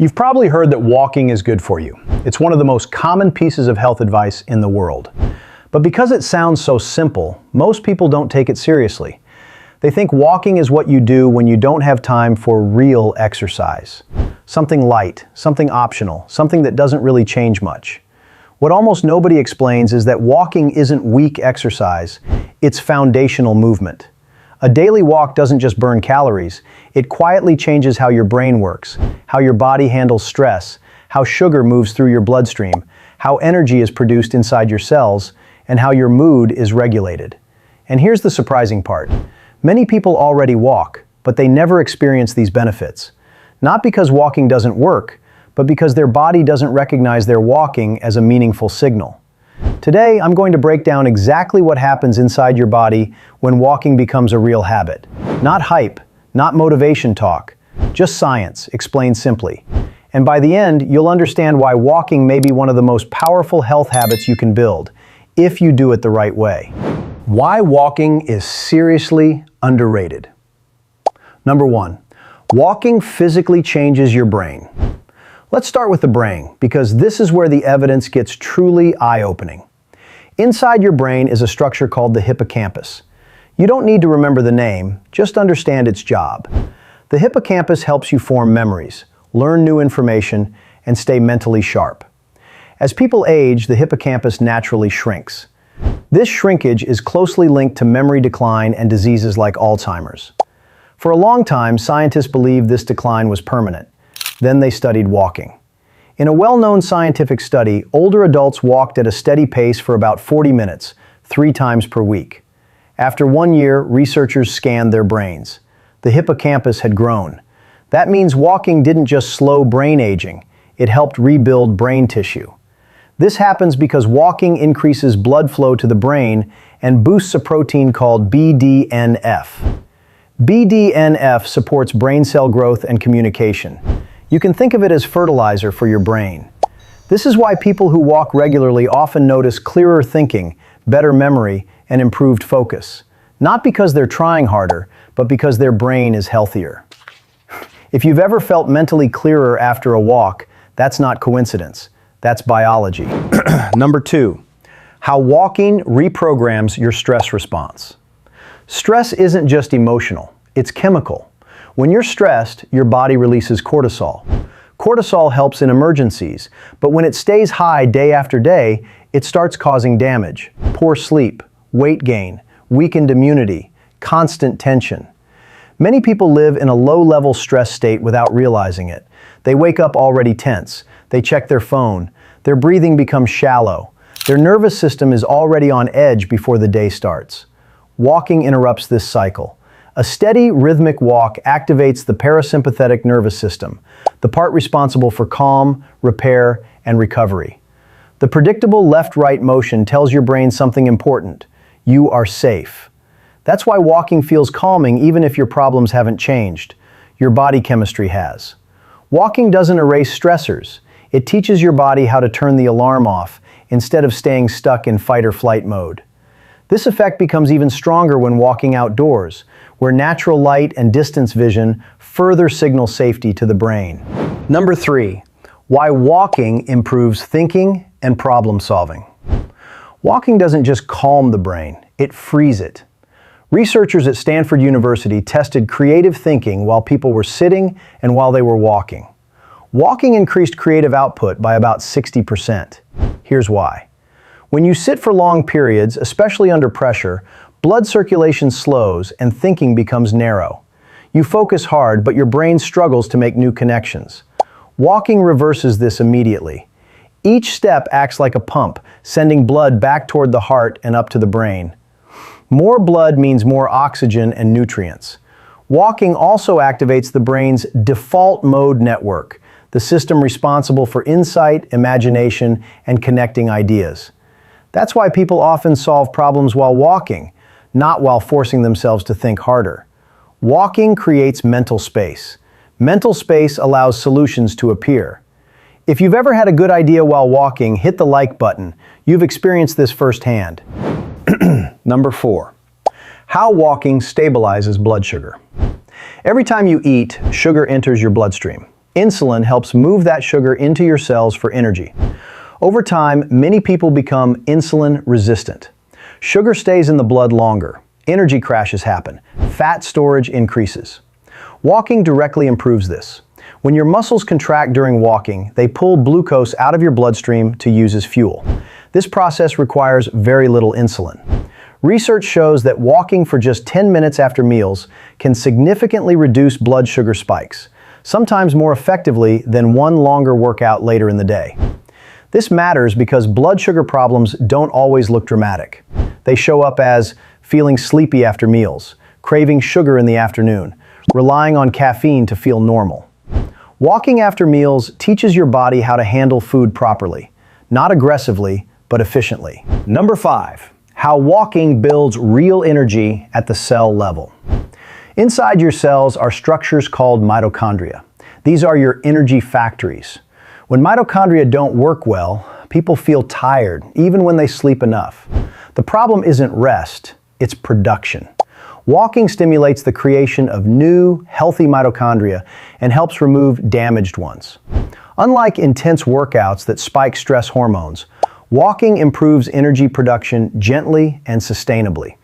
You've probably heard that walking is good for you. It's one of the most common pieces of health advice in the world. But because it sounds so simple, most people don't take it seriously. They think walking is what you do when you don't have time for real exercise. Something light, something optional, something that doesn't really change much. What almost nobody explains is that walking isn't weak exercise, it's foundational movement. A daily walk doesn't just burn calories, it quietly changes how your brain works, how your body handles stress, how sugar moves through your bloodstream, how energy is produced inside your cells, and how your mood is regulated. And here's the surprising part. Many people already walk, but they never experience these benefits. Not because walking doesn't work, but because their body doesn't recognize their walking as a meaningful signal. Today, I'm going to break down exactly what happens inside your body when walking becomes a real habit. Not hype, not motivation talk, just science, explained simply. And by the end, you'll understand why walking may be one of the most powerful health habits you can build, if you do it the right way. Why walking is seriously underrated. Number 1, walking physically changes your brain. Let's start with the brain, because this is where the evidence gets truly eye-opening. Inside your brain is a structure called the hippocampus. You don't need to remember the name, just understand its job. The hippocampus helps you form memories, learn new information, and stay mentally sharp. As people age, the hippocampus naturally shrinks. This shrinkage is closely linked to memory decline and diseases like Alzheimer's. For a long time, scientists believed this decline was permanent. Then they studied walking. In a well-known scientific study, older adults walked at a steady pace for about 40 minutes, 3 times per week. After 1 year, researchers scanned their brains. The hippocampus had grown. That means walking didn't just slow brain aging, it helped rebuild brain tissue. This happens because walking increases blood flow to the brain and boosts a protein called BDNF. BDNF supports brain cell growth and communication. You can think of it as fertilizer for your brain. This is why people who walk regularly often notice clearer thinking, better memory, and improved focus. Not because they're trying harder, but because their brain is healthier. If you've ever felt mentally clearer after a walk, that's not coincidence. That's biology. Number 2, how walking reprograms your stress response. Stress isn't just emotional, it's chemical. When you're stressed, your body releases cortisol. Cortisol helps in emergencies, but when it stays high day after day, it starts causing damage. Poor sleep, weight gain, weakened immunity, constant tension. Many people live in a low-level stress state without realizing it. They wake up already tense. They check their phone. Their breathing becomes shallow. Their nervous system is already on edge before the day starts. Walking interrupts this cycle. A steady, rhythmic walk activates the parasympathetic nervous system, the part responsible for calm, repair, and recovery. The predictable left-right motion tells your brain something important. You are safe. That's why walking feels calming even if your problems haven't changed. Your body chemistry has. Walking doesn't erase stressors. It teaches your body how to turn the alarm off instead of staying stuck in fight or flight mode. This effect becomes even stronger when walking outdoors, where natural light and distance vision further signal safety to the brain. Number 3, why walking improves thinking and problem solving. Walking doesn't just calm the brain, it frees it. Researchers at Stanford University tested creative thinking while people were sitting and while they were walking. Walking increased creative output by about 60%. Here's why. When you sit for long periods, especially under pressure, blood circulation slows and thinking becomes narrow. You focus hard, but your brain struggles to make new connections. Walking reverses this immediately. Each step acts like a pump, sending blood back toward the heart and up to the brain. More blood means more oxygen and nutrients. Walking also activates the brain's default mode network, the system responsible for insight, imagination, and connecting ideas. That's why people often solve problems while walking, not while forcing themselves to think harder. Walking creates mental space. Mental space allows solutions to appear. If you've ever had a good idea while walking, hit the like button. You've experienced this firsthand. Number 4, how walking stabilizes blood sugar. Every time you eat, sugar enters your bloodstream. Insulin helps move that sugar into your cells for energy. Over time, many people become insulin resistant. Sugar stays in the blood longer. Energy crashes happen. Fat storage increases. Walking directly improves this. When your muscles contract during walking, they pull glucose out of your bloodstream to use as fuel. This process requires very little insulin. Research shows that walking for just 10 minutes after meals can significantly reduce blood sugar spikes, sometimes more effectively than one longer workout later in the day. This matters because blood sugar problems don't always look dramatic. They show up as feeling sleepy after meals, craving sugar in the afternoon, relying on caffeine to feel normal. Walking after meals teaches your body how to handle food properly, not aggressively, but efficiently. Number 5, how walking builds real energy at the cell level. Inside your cells are structures called mitochondria. These are your energy factories. When mitochondria don't work well, people feel tired, even when they sleep enough. The problem isn't rest, it's production. Walking stimulates the creation of new, healthy mitochondria and helps remove damaged ones. Unlike intense workouts that spike stress hormones, walking improves energy production gently and sustainably.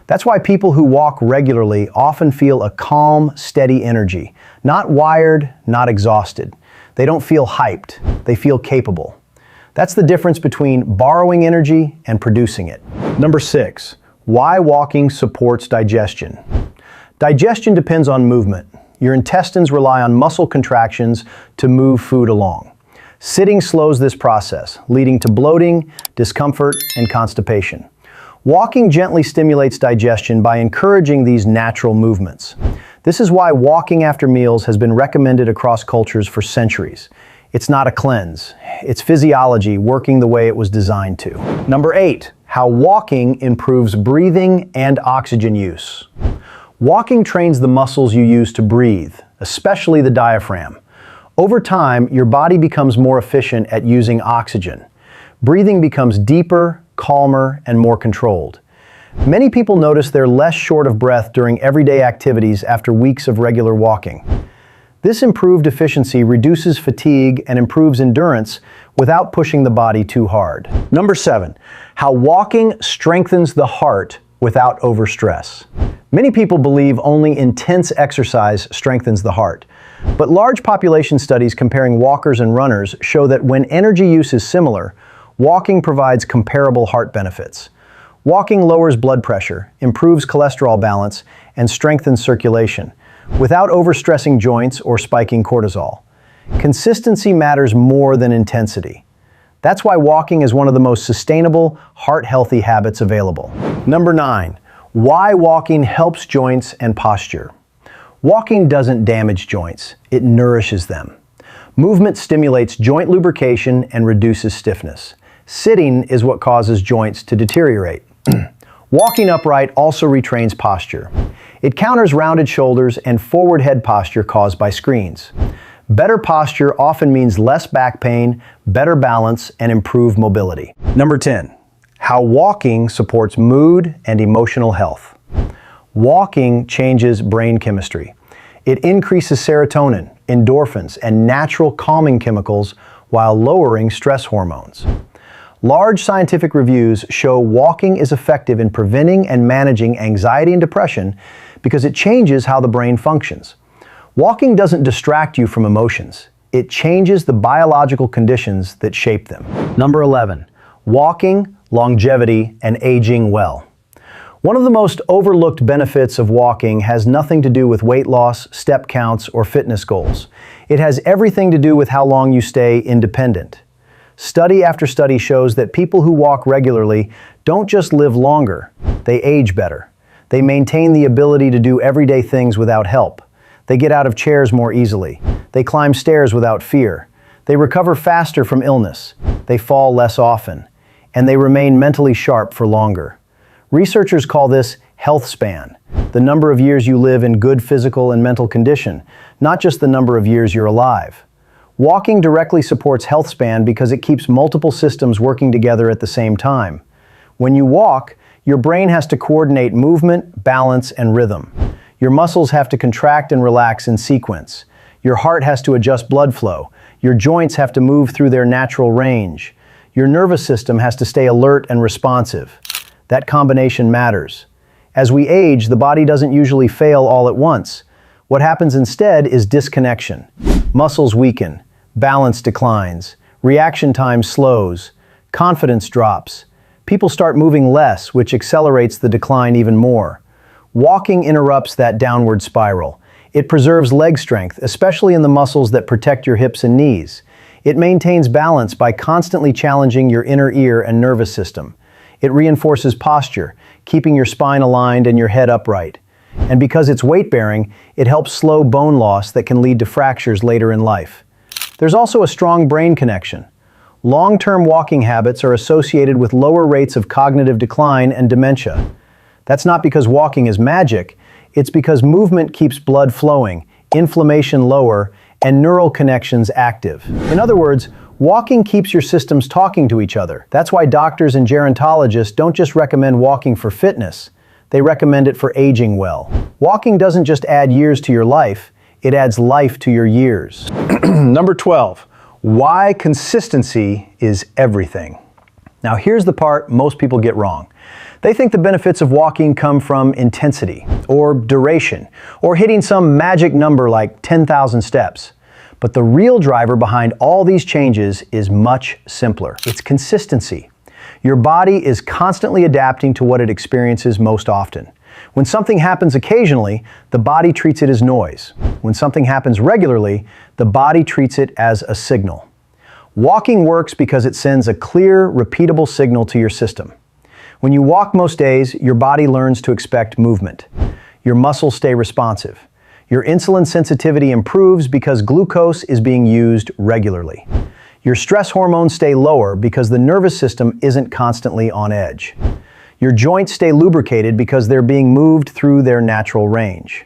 That's why people who walk regularly often feel a calm, steady energy, not wired, not exhausted. They don't feel hyped, they feel capable. That's the difference between borrowing energy and producing it. Number 6, why walking supports digestion. Digestion depends on movement. Your intestines rely on muscle contractions to move food along. Sitting slows this process, leading to bloating, discomfort, and constipation. Walking gently stimulates digestion by encouraging these natural movements. This is why walking after meals has been recommended across cultures for centuries. It's not a cleanse. It's physiology working the way it was designed to. Number 8, how walking improves breathing and oxygen use. Walking trains the muscles you use to breathe, especially the diaphragm. Over time, your body becomes more efficient at using oxygen. Breathing becomes deeper, calmer, and more controlled. Many people notice they're less short of breath during everyday activities after weeks of regular walking. This improved efficiency reduces fatigue and improves endurance without pushing the body too hard. Number 7, how walking strengthens the heart without overstress. Many people believe only intense exercise strengthens the heart, but large population studies comparing walkers and runners show that when energy use is similar, walking provides comparable heart benefits. Walking lowers blood pressure, improves cholesterol balance, and strengthens circulation, without overstressing joints or spiking cortisol. Consistency matters more than intensity. That's why walking is one of the most sustainable, heart-healthy habits available. Number 9, why walking helps joints and posture. Walking doesn't damage joints, it nourishes them. Movement stimulates joint lubrication and reduces stiffness. Sitting is what causes joints to deteriorate. Walking upright also retrains posture. It counters rounded shoulders and forward head posture caused by screens. Better posture often means less back pain, better balance, and improved mobility. Number 10, how walking supports mood and emotional health. Walking changes brain chemistry. It increases serotonin, endorphins, and natural calming chemicals while lowering stress hormones. Large scientific reviews show walking is effective in preventing and managing anxiety and depression because it changes how the brain functions. Walking doesn't distract you from emotions. It changes the biological conditions that shape them. Number 11, walking, longevity, and aging well. One of the most overlooked benefits of walking has nothing to do with weight loss, step counts, or fitness goals. It has everything to do with how long you stay independent. Study after study shows that people who walk regularly don't just live longer, they age better. They maintain the ability to do everyday things without help. They get out of chairs more easily. They climb stairs without fear. They recover faster from illness. They fall less often. And they remain mentally sharp for longer. Researchers call this health span, the number of years you live in good physical and mental condition, not just the number of years you're alive. Walking directly supports health span because it keeps multiple systems working together at the same time. When you walk, your brain has to coordinate movement, balance, and rhythm. Your muscles have to contract and relax in sequence. Your heart has to adjust blood flow. Your joints have to move through their natural range. Your nervous system has to stay alert and responsive. That combination matters. As we age, the body doesn't usually fail all at once. What happens instead is disconnection. Muscles weaken, balance declines, reaction time slows, confidence drops. People start moving less, which accelerates the decline even more. Walking interrupts that downward spiral. It preserves leg strength, especially in the muscles that protect your hips and knees. It maintains balance by constantly challenging your inner ear and nervous system. It reinforces posture, keeping your spine aligned and your head upright. And because it's weight-bearing, it helps slow bone loss that can lead to fractures later in life. There's also a strong brain connection. Long-term walking habits are associated with lower rates of cognitive decline and dementia. That's not because walking is magic, it's because movement keeps blood flowing, inflammation lower, and neural connections active. In other words, walking keeps your systems talking to each other. That's why doctors and gerontologists don't just recommend walking for fitness, they recommend it for aging well. Walking doesn't just add years to your life, it adds life to your years. Number 12, why consistency is everything. Now here's the part most people get wrong. They think the benefits of walking come from intensity, or duration, or hitting some magic number like 10,000 steps. But the real driver behind all these changes is much simpler. It's consistency. Your body is constantly adapting to what it experiences most often. When something happens occasionally, the body treats it as noise. When something happens regularly, the body treats it as a signal. Walking works because it sends a clear, repeatable signal to your system. When you walk most days, your body learns to expect movement. Your muscles stay responsive. Your insulin sensitivity improves because glucose is being used regularly. Your stress hormones stay lower because the nervous system isn't constantly on edge. Your joints stay lubricated because they're being moved through their natural range.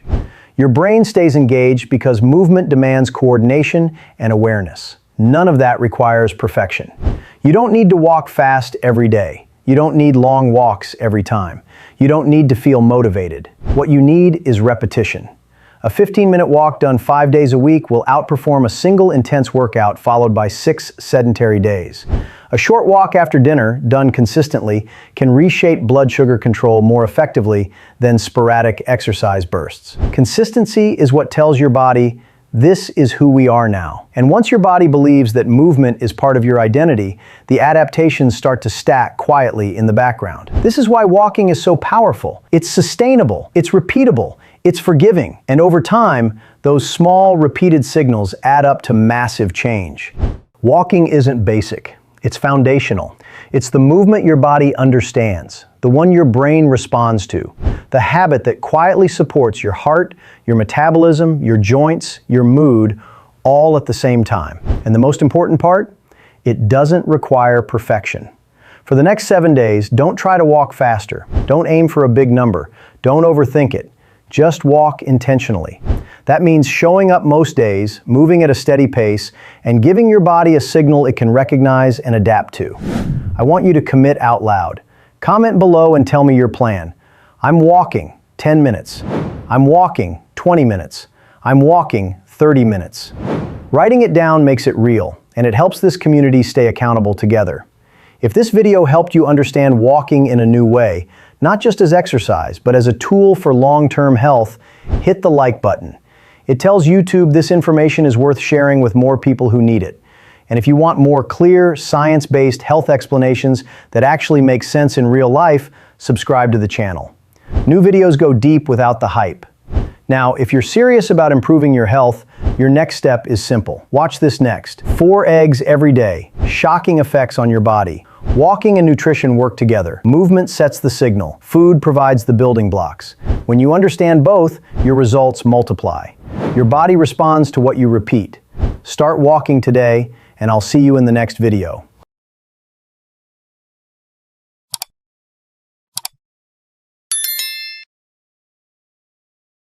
Your brain stays engaged because movement demands coordination and awareness. None of that requires perfection. You don't need to walk fast every day. You don't need long walks every time. You don't need to feel motivated. What you need is repetition. A 15-minute walk done 5 days a week will outperform a single intense workout followed by 6 sedentary days. A short walk after dinner, done consistently, can reshape blood sugar control more effectively than sporadic exercise bursts. Consistency is what tells your body, this is who we are now. And once your body believes that movement is part of your identity, the adaptations start to stack quietly in the background. This is why walking is so powerful. It's sustainable, it's repeatable, it's forgiving, and over time, those small, repeated signals add up to massive change. Walking isn't basic, it's foundational. It's the movement your body understands, the one your brain responds to, the habit that quietly supports your heart, your metabolism, your joints, your mood, all at the same time. And the most important part? It doesn't require perfection. For the next 7 days, don't try to walk faster. Don't aim for a big number. Don't overthink it. Just walk intentionally. That means showing up most days, moving at a steady pace, and giving your body a signal it can recognize and adapt to. I want you to commit out loud. Comment below and tell me your plan. I'm walking 10 minutes. I'm walking 20 minutes. I'm walking 30 minutes. Writing it down makes it real, and it helps this community stay accountable together. If this video helped you understand walking in a new way, not just as exercise, but as a tool for long-term health, hit the like button. It tells YouTube this information is worth sharing with more people who need it. And if you want more clear, science-based health explanations that actually make sense in real life, subscribe to the channel. New videos go deep without the hype. Now, if you're serious about improving your health, your next step is simple. Watch this next. 4 eggs every day. Shocking effects on your body. Walking and nutrition work together. Movement sets the signal. Food provides the building blocks. When you understand both, your results multiply. Your body responds to what you repeat. Start walking today, and I'll see you in the next video.